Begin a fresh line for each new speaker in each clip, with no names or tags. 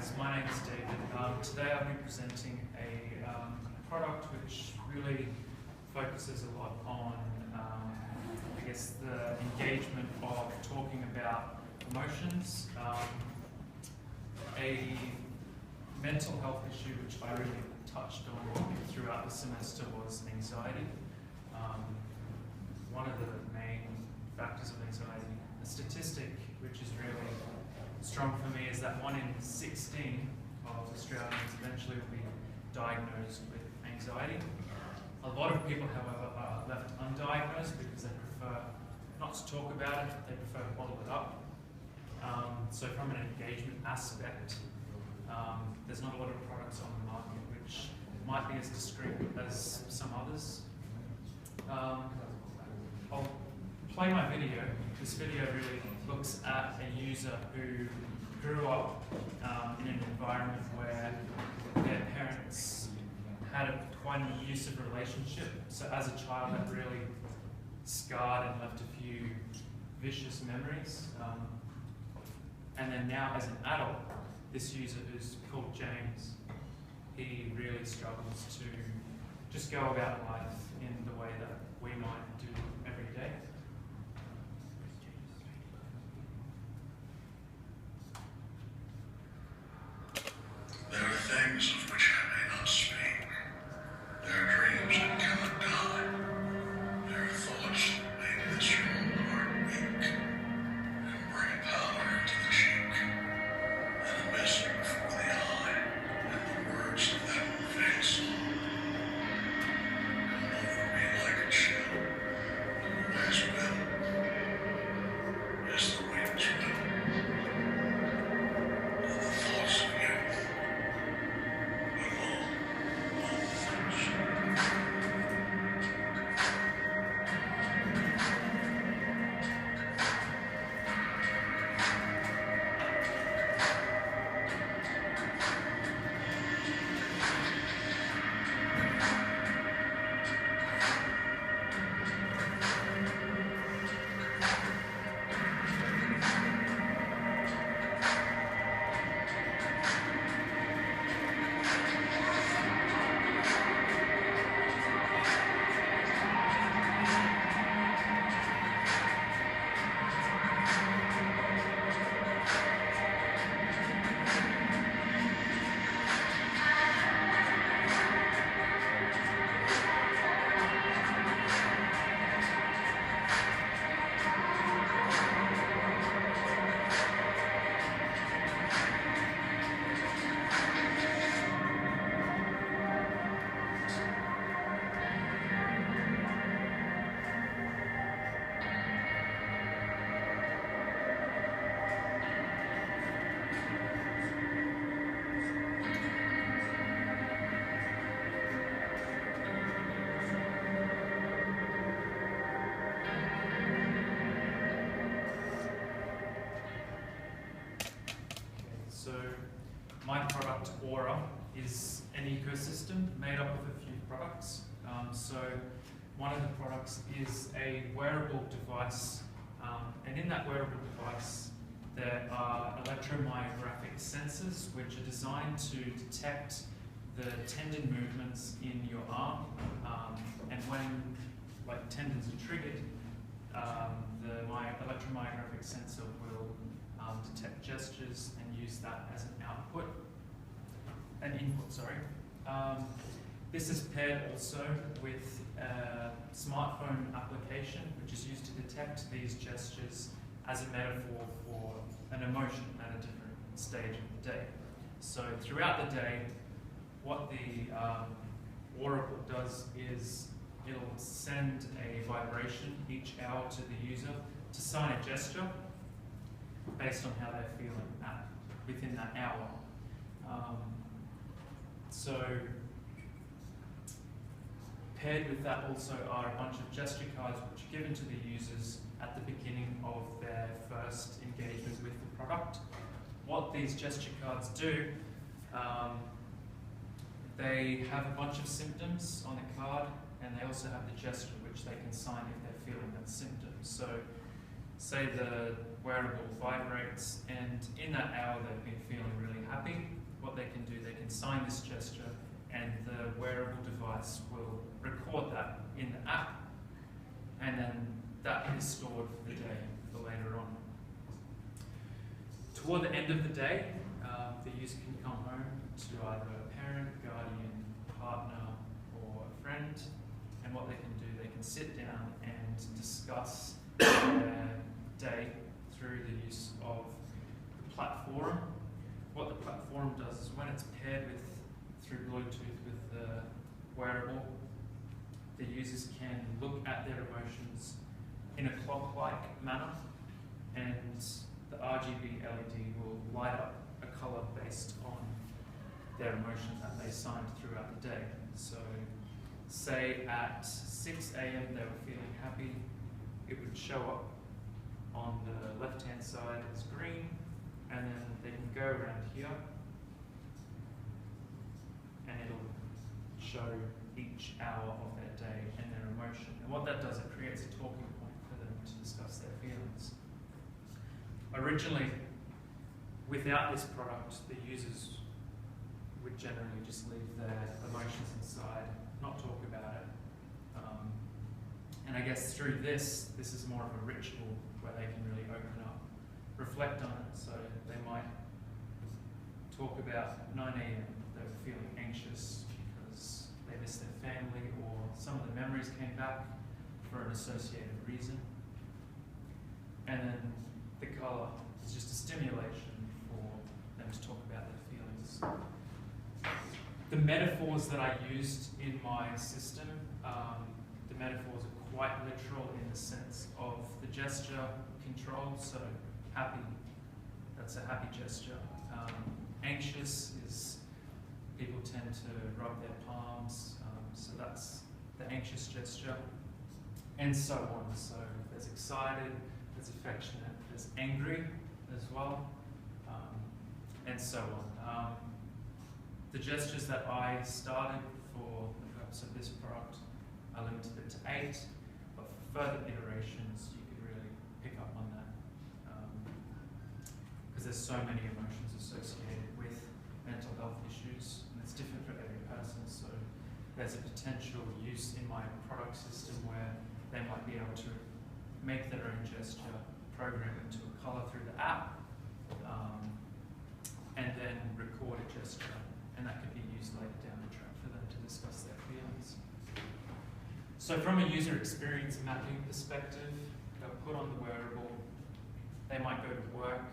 guys, my name is David. Today I'll be presenting a product which really focuses a lot on, I guess, the engagement of talking about emotions. A mental health issue which I really touched on throughout the semester was anxiety. One of the main factors of anxiety, a statistic which is really strong for me, is that 1 in 16 of Australians eventually will be diagnosed with anxiety. A lot of people, however, are left undiagnosed because they prefer not to talk about it, they prefer to bottle it up. So from an engagement aspect, there's not a lot of products on the market which might be as discreet as some others. I'll play my video. This video really looks at a user who grew up in an environment where their parents had quite an abusive relationship. So as a child, that really scarred and left a few vicious memories. And then now as an adult, this user, who's called James, he really struggles to just go about life in the way that we might do every day.
There are things of which I may not speak. There are dreams that cannot die. There are thoughts that make this strong heart weak and bring powder into the cheek, and a mist before the eye, and the words of that unveiled song come over me like a chill. Who as will as the winds will, and the thoughts of youth.
So my product, Oara, is an ecosystem made up of a few products. So one of the products is a wearable device, and in that wearable device there are electromyographic sensors which are designed to detect the tendon movements in your arm, and when tendons are triggered, the electromyographic sensor will detect gestures and use that as an input. This is paired also with a smartphone application which is used to detect these gestures as a metaphor for an emotion at a different stage of the day. So throughout the day, what the Oara does is it'll send a vibration each hour to the user to sign a gesture based on how they're feeling within that hour. So paired with that also are a bunch of gesture cards which are given to the users at the beginning of their first engagement with the product. What these gesture cards do, they have a bunch of symptoms on the card, and they also have the gesture which they can sign if they're feeling that symptom. So say the wearable vibrates, and in that hour they've been feeling really happy, sign this gesture, and the wearable device will record that in the app, and then that is stored for the day for later on. Toward the end of the day, the user can come home to either a parent, guardian, partner, or a friend, and what they can do, they can sit down and discuss their day through the use of the platform. What the platform does is when it's paired with, through Bluetooth with the wearable, the users can look at their emotions in a clock-like manner, and the RGB LED will light up a colour based on their emotion that they signed throughout the day. So say at 6 AM they were feeling happy, it would show up on the left-hand side as green, and then they can go around here and it'll show each hour of their day and their emotion. And what that does, it creates a talking point for them to discuss their feelings. Originally, without this product, the users would generally just leave their emotions inside, not talk about it. And I guess through this is more of a ritual where they can really open up, reflect on it. So they might talk about 9 AM, they were feeling anxious because they missed their family, or some of the memories came back for an associated reason. And then the colour is just a stimulation for them to talk about their feelings. The metaphors that I used in my system, the metaphors are quite literal in the sense of the gesture control. So happy, that's a happy gesture. Anxious is people tend to rub their palms, so that's the anxious gesture, and so on. So there's excited, there's affectionate, there's angry as well, and so on. The gestures that I started for the purpose of this product, I limited it to 8, but for further iterations you could really pick up on that, because there's so many emotions associated with mental health issues, and it's different for every person. So there's a potential use in my product system where they might be able to make their own gesture, program it to a colour through the app, and then record a gesture, and that could be used later down the track for them to discuss their feelings. So from a user experience mapping perspective, they'll put on the wearable, they might go to work,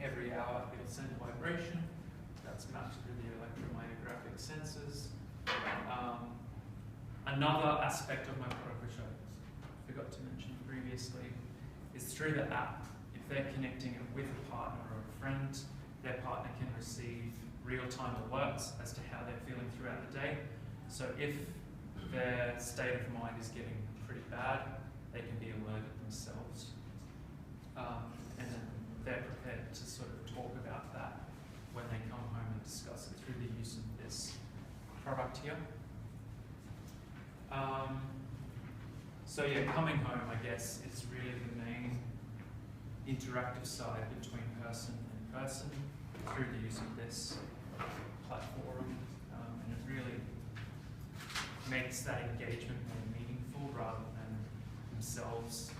every hour it'll send a vibration that's mapped through the electromyographic sensors. Another aspect of my product, which I forgot to mention previously, is through the app. If they're connecting it with a partner or a friend, their partner can receive real-time alerts as to how they're feeling throughout the day. So if their state of mind is getting pretty bad, they can be alerted themselves. And then they're prepared to sort of talk about that when they come home and discuss it through the use of this product here. So yeah, coming home, I guess, is really the main interactive side between person and person through the use of this platform, and it really makes that engagement more meaningful rather than themselves,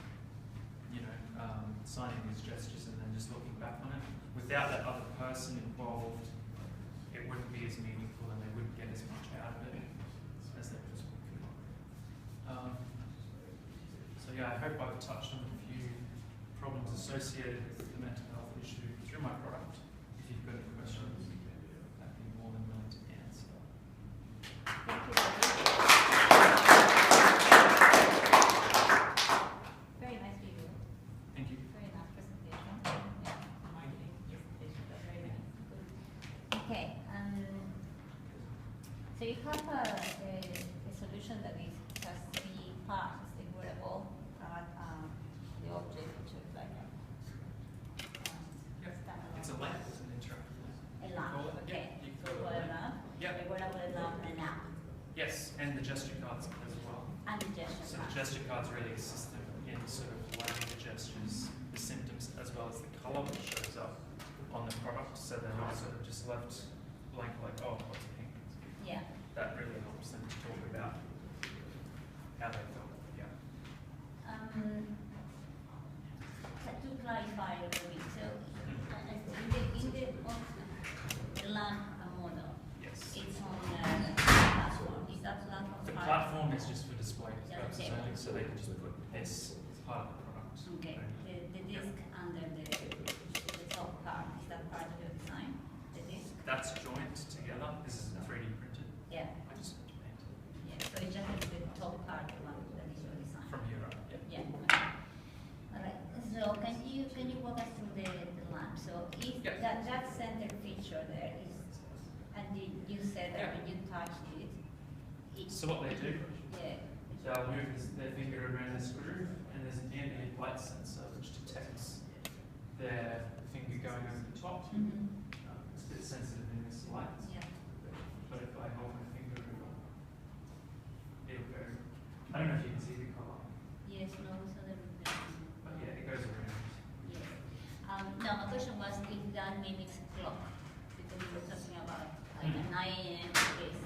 signing these gestures and then just looking back on it. Without that other person involved, it wouldn't be as meaningful and they wouldn't get as much out of it as they just could. So yeah, I hope I've touched on a few problems associated with the mental health issue through my product. If you've got any questions, I'd be more than willing to answer.
Very nice video.
Thank you.
Very nice presentation. Yeah, marketing presentation, but very nice. Good. Okay, so you have a solution that has 3 parts: the wearable, the object, which is like a standalone.
It's a lamp, it's an interactive lamp.
A lamp,
Call it?
okay.
Yeah, you can
So
call it a lamp. Yeah.
a wearable lamp, an app,
Yes, and the gesture cards as well.
and the gesture
So the
card.
gesture cards really assist them in sort of learning the gestures, the symptoms, as well as the colour which shows up on the product, so they're not sort of just left blank, like, oh, what's pink?
Yeah.
That really helps them to talk about how they felt. Yeah.
To clarify a little bit, so in the lamp model,
Yes.
it's on the platform. Is that platform
The
part?
platform is just for display
Yeah,
purposes
okay.
only, so they can just put this as part of the product.
Okay. The disc under the top part, is that part of your design? The disc?
That's joined together. This is 3D printed.
Yeah.
I just have to paint it
Yeah. So it's just the top part, the one that is your design.
from Oara. Yeah.
Yeah. Okay. All right. So can you walk us through the lamp? So if
Yeah.
that center feature there is, and you said that
Yeah.
when you touched it,
So what they do,
yeah.
they'll move their finger around the screw, and there's an ambient light sensor which detects their finger going over the top.
Mm-hmm.
It's a bit sensitive in this light,
Yeah.
but if I hold my finger, it'll go. I don't know if you can see the colour,
Yes. No. So the
but yeah, it goes around.
yes. No, my question was if that mimics a clock, because we were talking about like a 9 a.m. is